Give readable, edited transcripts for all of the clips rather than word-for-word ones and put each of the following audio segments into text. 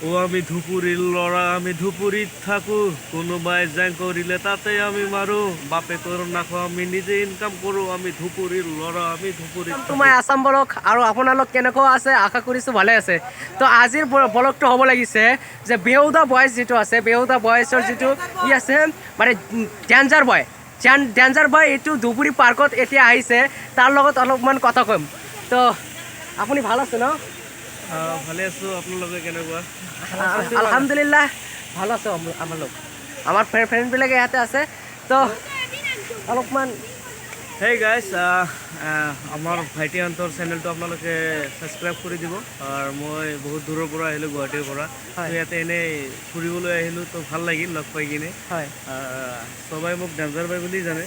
ও আমি ধুপুৰিৰ লড়া আমি ধুপুৰিত থাকো কোনোবাই জেং কৰিলে তাতে আমি মাৰো বাপে তোৰ নাখো আমি নিজে ইনকাম কৰো আমি ধুপুৰিৰ লড়া আমি ধুপুৰিত তোমাৰ আসাম ব্লগ আৰু আপোনালোক কেনেকুৱা আছে আশা কৰিছোঁ ভালে আছে। তো আজিৰ ব্লগটো হ'ব লাগিছে যে বেহুদা বয়স যিটো আছে বেহুদা বয়সৰ যিটো ই আছে মানে ডেঞ্জাৰ বয় ডেঞ্জাৰ বয় এইটো ধুবুৰী পাৰ্কত এতিয়া আহিছে তাৰ লগত অলপমান কথা ক'ম। তো আপুনি ভাল আছে ন? ভালে আছো, আপোনালোকে কেনেকুৱা? আলহামদুলিল্লাহ ভাল আছো। আমাৰ ফ্ৰেণ্ডবিলাকে ইয়াতে আছে। তো অলপমান হেই গাইজ, আমাৰ ভাইটিহঁতৰ চেনেলটো আপোনালোকে ছাবস্ক্ৰাইব কৰি দিব। আৰু মই বহুত দূৰৰ পৰা আহিলোঁ, গুৱাহাটীৰ পৰা। ইয়াতে এনেই ফুৰিবলৈ আহিলোঁ, তো ভাল লাগিল লগ পাই কিনে। হয়, সবাই মোক ডেঞ্জাৰ বাই বুলি জানে।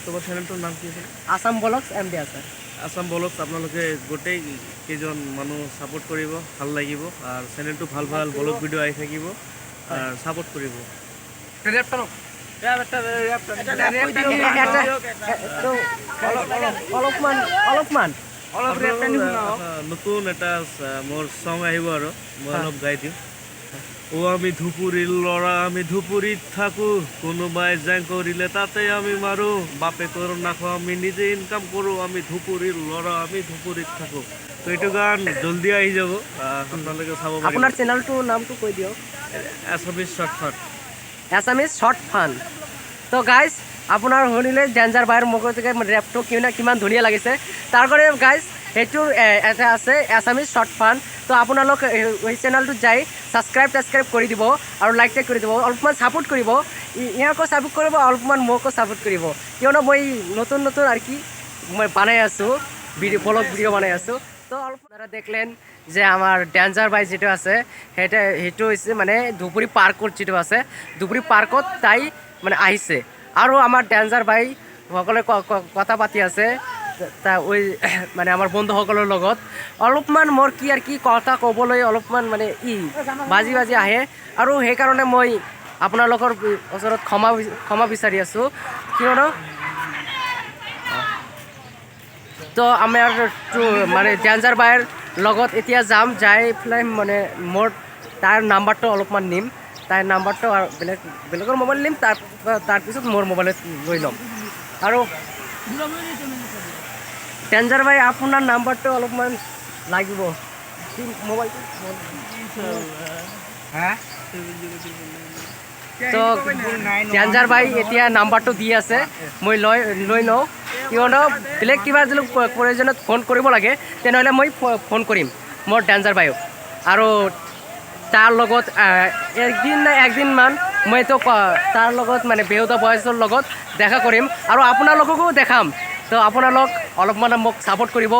তোমাৰ চেনেলটোৰ নাম কি আছিল? Assam blogs MDSR। Assam blogs আপোনালোকে গোটেই কেইজন মানুহ ছাপোৰ্ট কৰিব, ভাল লাগিব। আৰু চেনেলটো ভাল ভাল ব্লগ ভিডিঅ' আহি থাকিব আৰু ছাপোৰ্ট কৰিব। নতুন এটা মোৰ চং আহিব আৰু মই অলপ গাই দিম। ও আমি ধুপুৰিৰ লড়া আমি ধুপুৰিত থাকো কোনোবাই জেং কৰিলে তাতে আমি মাৰো বাপে তোৰ নাখো আমি নিজে ইনকাম কৰো আমি ধুপুৰিৰ লড়া আমি ধুপুৰিত থাকো। তো এইটো গান জলদি আহি যাব, আপোনালোকে চাব পাৰিব। আপোনাৰ চেনেলটোৰ নামটো কৈ দিয়ক। আছামিজ শৰ্ট ফান। এছামিজ শৰ্ট ফান। তো গাইজ আপোনাৰ শুনিলে ডেঞ্জাৰ বাইৰ মুখতে ৰেপটো কিমান ধুনীয়া লাগিছে। তাৰ কাৰণে গাইজ সেইটোৰ এটা আছে এছামিজ শৰ্ট ফান। তো আপোনালোক সেই চেনেলটোত যাই ছাবস্ক্ৰাইব কৰি দিব আৰু লাইক কৰি দিব, অলপমান ছাপোৰ্ট কৰিব। ইয়াকো ছাপোৰ্ট কৰিব, অলপমান মোকো ছাপোৰ্ট কৰিব, কিয়নো মই নতুন আৰু কি মই বনাই আছোঁ ব্লগ ভিডিঅ' বনাই আছোঁ। তো অলপ দেখলেন যে আমাৰ ডেঞ্জাৰ বাই যিটো আছে সেইটো হৈছে মানে ধুবুৰী পাৰ্কত যিটো আছে ধুবুৰী পাৰ্কত তাই মানে আহিছে আৰু আমাৰ ডেঞ্জাৰ বাই সকলে কথা পাতি আছে ওই মানে আমাৰ বন্ধুসকলৰ লগত। অলপমান মোৰ কি কথা ক'বলৈ অলপমান মানে বাজি আহে আৰু সেইকাৰণে মই আপোনালোকৰ ওচৰত ক্ষমা বিচাৰি আছোঁ, কিয়নো তো আমাৰ মানে ডেঞ্জাৰ বাইৰ লগত এতিয়া যাম, যাই পেলাই মানে মোৰ তাৰ নাম্বাৰটো অলপমান নিম, তাইৰ নাম্বাৰটো আৰু বেলেগৰ মোবাইল নিম, তাৰপিছত মোৰ মোবাইলত লৈ ল'ম। আৰু ডেঞ্জাৰ বাই আপোনাৰ নাম্বাৰটো অলপমান লাগিব মোবাইলটো। তো ডেঞ্জাৰ বাই এতিয়া নাম্বাৰটো দি আছে, মই লৈ লওঁ, কিয়নো বেলেগ কিবা যদি প্ৰয়োজনত ফোন কৰিব লাগে তেনেহ'লে মই ফোন কৰিম মোৰ ডেঞ্জাৰ বাইক। আৰু তাৰ লগত একদিনমান মইতো তাৰ লগত মানে বেহুদা বয়সৰ লগত দেখা কৰিম আৰু আপোনালোককো দেখাম। তো আপোনালোক অলপমান মোক ছাপোৰ্ট কৰিব,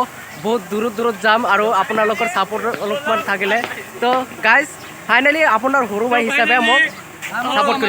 বহুত দূৰত যাম আৰু আপোনালোকৰ ছাপোৰ্ট অলপমান থাকিলে। তো গাইজ ফাইনেলি আপোনাৰ সৰু ভাই হিচাপে মোক ছাপোৰ্ট কৰিব।